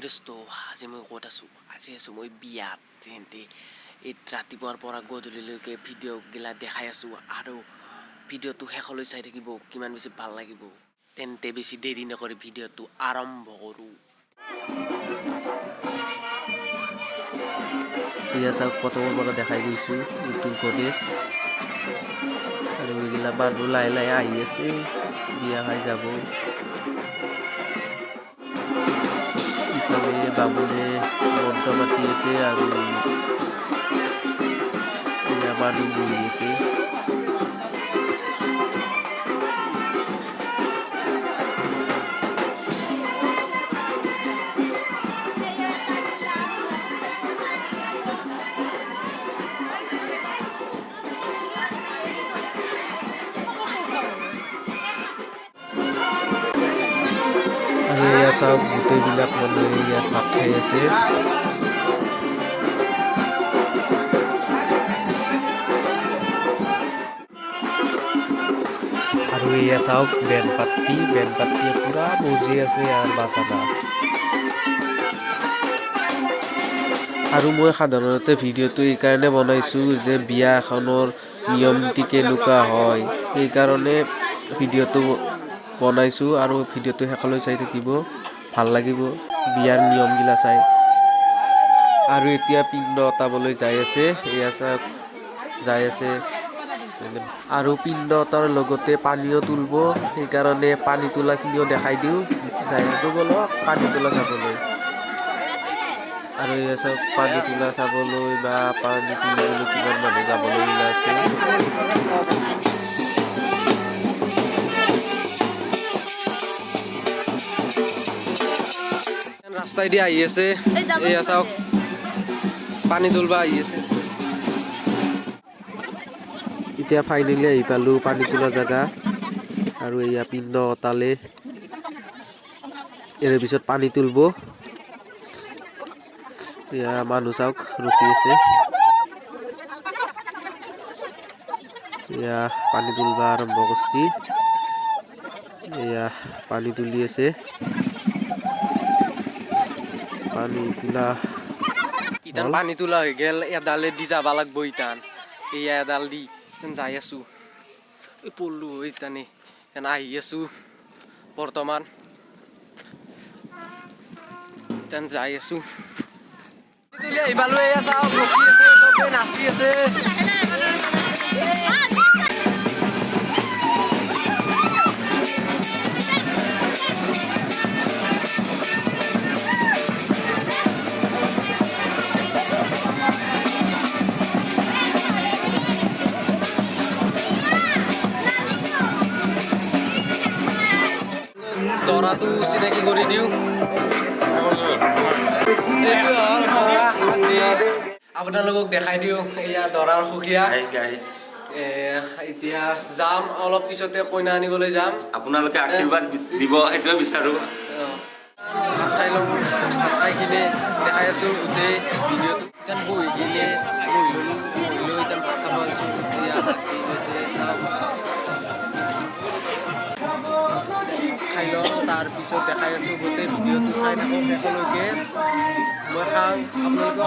দোস্তো আজি মই ক'ত আছোঁ আজি আছোঁ মই বিয়াত তেন্তে এই ৰাতিপুৱাৰ পৰা গধূলিলৈকে ভিডিঅ'গিলা দেখাই আছোঁ আৰু ভিডিঅ'টো শেষলৈ চাই থাকিব কিমান বেছি ভাল লাগিব তেন্তে বেছি দেৰি নকৰি ভিডিঅ'টো আৰম্ভ কৰোঁ ইয়া চাওক প্ৰথমৰ পৰা দেখাই গৈছোঁ উত্তৰ প্ৰদেশ আৰু এইগিলা মানুহ লাহে লাহে আহি আছে বিয়া খাই যাব ইফালে বামুণে মন্ত্ৰ মাতি আছে আৰু এয়া মানুহ বহি আছে আৰু এয়া চাওক গোটেইবিলাক মানুহে ইয়াত ভাত খাই আছে আৰু এয়া চাওক বেন পাত্তিয়ে পুৰা বজি আছে আৰু বাজানা আৰু মই সাধাৰণতে ভিডিঅ'টো এইকাৰণে বনাইছোঁ যে বিয়া এখনৰ নিয়ম নীতি কেনেকুৱা হয় সেইকাৰণে ভিডিঅ'টো বনাইছোঁ আৰু ভিডিঅ'টো শেষলৈ চাই থাকিব ভাল লাগিব বিয়াৰ নিয়মগিলা চাই আৰু এতিয়া পিণ্ড অতাবলৈ যাই আছে এয়া চাওক যাই আছে আৰু পিণ্ড অতাৰ লগতে পানীও তুলিব সেইকাৰণে পানী তোলাখিনিও দেখাই দিওঁ যাই আছোঁ বলক পানী তোলা চাবলৈ আৰু এয়া চাওক পানী তোলা চাবলৈ বা পানী তুলিবলৈ কিমান মানুহ যাবলৈ ওলাইছে ৰাস্তাই দি আহি আছে এয়া চাওক পানী তুলবা আহি আছে এতিয়া ফাইনেলি আহি পালোঁ পানী তোলা জেগা আৰু এয়া পিণ্ড অতালে ইয়াৰ পিছত পানী তুলিব এয়া মানুহ চাওক ৰখি আছে এয়া পানী তুলিবা আৰম্ভ কৰিছে এয়া পানী তুলি আছে পানী তোলা ইতান পানী তোলা হৈ গেল এডালে দি যাবা লাগব ইতান এয়া এডাল দি যাই আছোঁ পল্লু ইতানে আহি আছোঁ বৰ্তমান ইতান যাই আছোঁ এইবাৰো এয়া চাওক ৰখি আছে চবে নাচি আছে দৰাটো চিনাকি কৰি দিওঁ আপোনালোকক দেখাই দিওঁ এয়া দৰাৰ সুখীয়া এতিয়া যাম অলপ পিছতে কইনা আনিবলৈ যাম আপোনালোকে আশীৰ্বাদ দিব সেইটোৱে বিচাৰোঁ খাই ল'ব খাই কিনে দেখাই আছোঁ গোটেই ভিডিঅ'টো এতিয়া বহি কিনে বহি লৈ এতিয়া ভাত খাব আহিছোঁ এতিয়া ঠিক আছে চাওক খাই লওঁ তাৰপিছত দেখাই আছোঁ গোটেই ভিডিঅ'টো চাই থাকোঁ শেষলৈকে মই খাওঁ আপোনালোকেও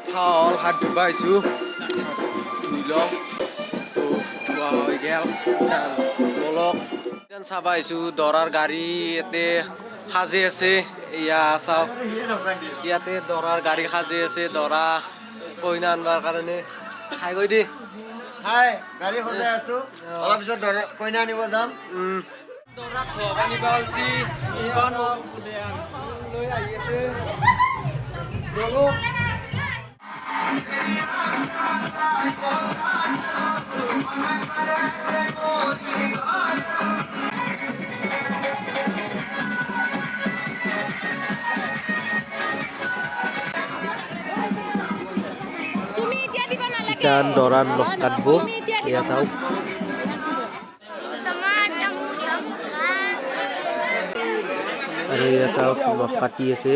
খাওঁ হ'ল হাত ধুব আহিছোঁ ধুই লওঁ ধোৱা হৈ গ'ল বলক এতিয়া চাব আহিছোঁ দৰাৰ গাড়ী ইয়াতে সাজি আছে এয়া চাওক ইয়াতে দৰাৰ গাড়ী সাজি আছে দৰা কইনা আনবাৰ কাৰণে খাই গৈ দি হাই গাড়ী সজাই আছো অলপ পিছত কইনা আনিব যাম দৰাক ধোৱা আনিব ওলছি লৈ আহি আছে বলক ইটান দৰাৰ নখ কাটব এয়া চাওক আৰু এয়া চাওক নখ কাটি আছে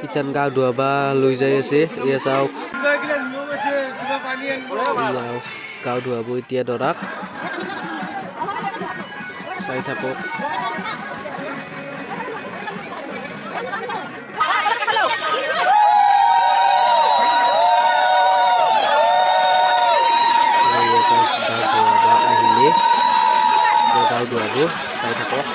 ইটান গা ধুৱাবা লৈ যাই আছে এয়া চাওক গাও ধুৱাব এতিয়া দৰাক চাই থাকক। আহিলে গাঁও ধুৱাব, চাই থাকক।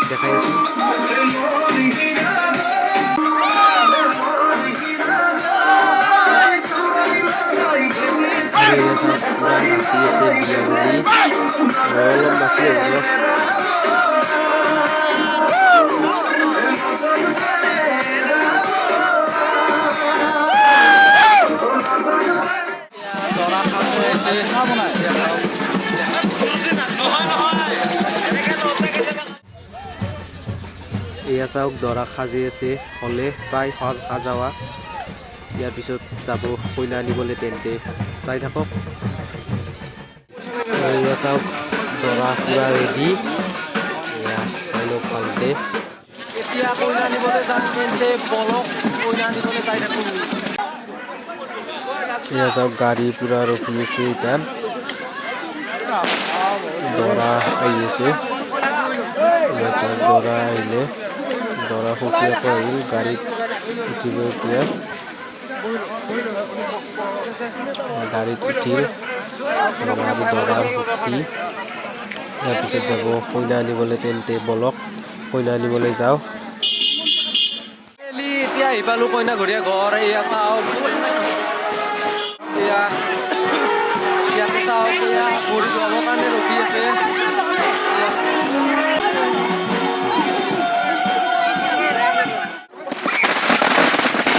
দেখাই আছো। নাচি আছে বিয়া বুলি অলপ নাচি আহিব। এয়া চাওক দৰা সাজি আছে হ'লে প্ৰায় সাজাৱা। ইয়াৰ পিছত যাব কইনা আনিবলৈ তেন্তে চাই থাকক। এয়া চাওক দৰা পুৰা ৰেডি। এয়া চাই লওক ভালকে। এতিয়া কইনা আনিবলৈ যাম তেন্তে বলক কইনা আনিবলৈ যাই থাকোঁ। এয়া চাওক গাড়ী পুৰা ৰখি আছে। এতিয়া দৰা আহি আছে। এয়া চাওক দৰা আহিলে। দৰা সুকীয়াকৈ আহিল, গাড়ীত উঠিব। এতিয়া গাড়ীত উঠিল আৰু দৰাৰ সুখী। ইয়াৰ পিছত যাব কইনা আনিবলৈ তেন্তে বলক কইনা আনিবলৈ যাওঁ। এতিয়া আহি পালোঁ কইনা ঘৰীয়া ঘৰ। এয়া চাওক এয়া ইয়াতে চাওক এয়া ভৰি ধুৱাবৰ কাৰণে ৰখি আছে।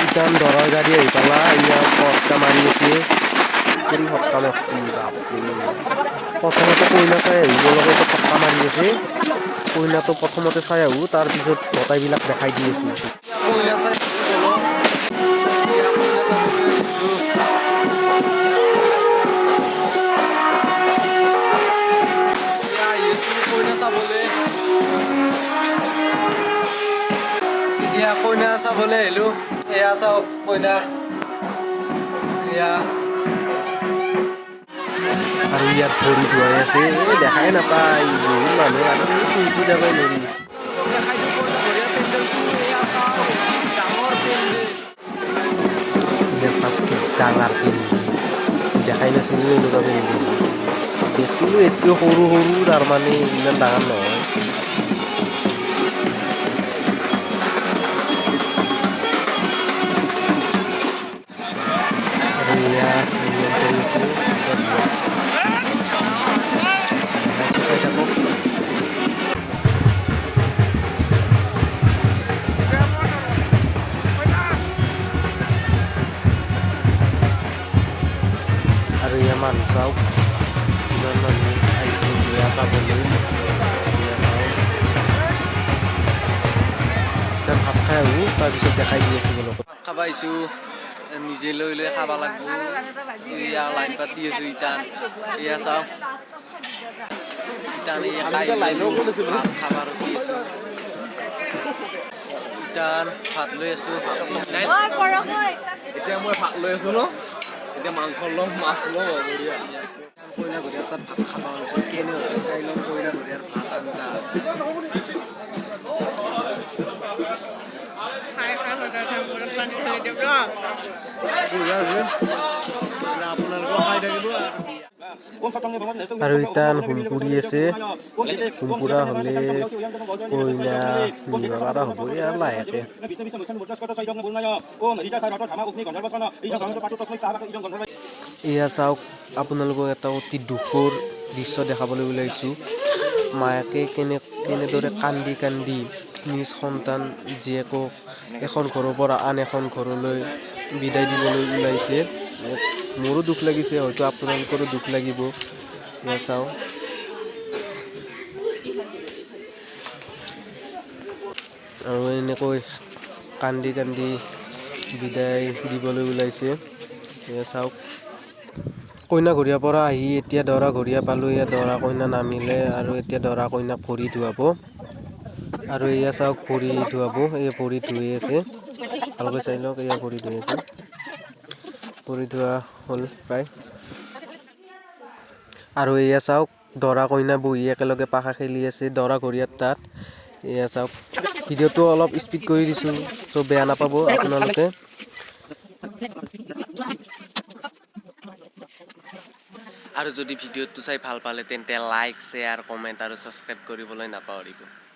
ইটান দৰাৰ গাড়ী আহি পালা। ইয়াৰ ফটকা মাৰি আছে। কৰি ফটকা মাৰছি বাপৰে। প্ৰথমতে কইনা চাই আহিব লগে ফটকা মাৰি আছে। কইনাটো প্ৰথমতে চাই আহোঁ, তাৰপিছত গোটাইবিলাক দেখাই দি আছোঁ। কইনা চাই কইনা চাবলৈ এতিয়া কইনা চাবলৈ আহিলোঁ। এয়া চাওক কইনা এয়া আৰু ইয়াত ভৰি ধুৱাই আছে। দেখাই নাপায় বহুত মানুহ আৰু ফুৰিব যাবই নোৱাৰি। ডাঙৰ পেণ্ডেল দেখাই নাছিলোঁ এনেকুৱা পেণ্ডেল। দেখিলোঁ এইটো সৰু সৰু, তাৰমানে ইমান ডাঙৰ নহয়। আৰু এয়া চাই থাকক। আৰু এয়া মানুহ চাওক ইমান মানুহ আহিছে বিয়া চাবলৈ। এতিয়া ভাত খাই আহোঁ, তাৰপিছত দেখাই দি আছোঁ বলক। ভাত খাব আহিছোঁ, নিজে লৈ লৈ খাব লাগিব। এয়া লাইন পাতি আছোঁ ইটান। এয়া চাওক ইটান এয়া খাই ভাত খাব ৰখি আছোঁ। ইটান ভাত লৈ আছোঁ। এতিয়া মই ভাত লৈ আছোঁ ন, এতিয়া মাংস ল'ম, মাছ ল'ম। কইনা ঘৰীয়াৰ তাত ভাত খাব আনিছোঁ। কেনে হৈছে চাই লওঁ কইনা ঘৰীয়াৰ ভাত আঞ্জা। আপোনালোকেও খাই থাকিব আৰু আৰু ইতান হোম পুৰি আছে হোম পুৰা হ'লে কইনা নিব পৰা হ'ব আৰু লাহেকে এয়া চাওক আপোনালোকক এটা অতি দুখৰ দৃশ্য দেখাবলৈ ওলাইছোঁ মায়াকে কেনেদৰে কান্দি কান্দি নিজ সন্তান জীয়েকক এখন ঘৰৰ পৰা আন এখন ঘৰলৈ বিদায় দিবলৈ ওলাইছে মোৰো দুখ লাগিছে হয়তো আপোনালোকৰো দুখ লাগিব এয়া চাওক আৰু এনেকৈ কান্দি কান্দি বিদায় দিবলৈ ওলাইছে এয়া চাওক কইনা ঘৰীয়াৰ পৰা আহি এতিয়া দৰা ঘৰীয়া পালোঁ এয়া দৰা কইনা নামিলে আৰু এতিয়া দৰা কইনাক ভৰি ধুৱাব আৰু এয়া চাওক ভৰি ধুৱাব এই ভৰি ধুই আছে ভালকৈ চাই লওক এয়া ভৰি ধুই আছে ভৰি ধোৱা হ'ল প্ৰায় আৰু এয়া চাওক দৰা কইনা বহি একেলগে পাশা খেলি আছে দৰা ঘৰীয়াৰ তাত এয়া চাওক ভিডিঅ'টো অলপ স্পীড কৰি দিছোঁ চ' বেয়া নাপাব আপোনালোকে আৰু যদি ভিডিঅ'টো চাই ভাল পালে তেন্তে লাইক শ্বেয়াৰ কমেণ্ট আৰু ছাবস্ক্ৰাইব কৰিবলৈ নাপাহৰিব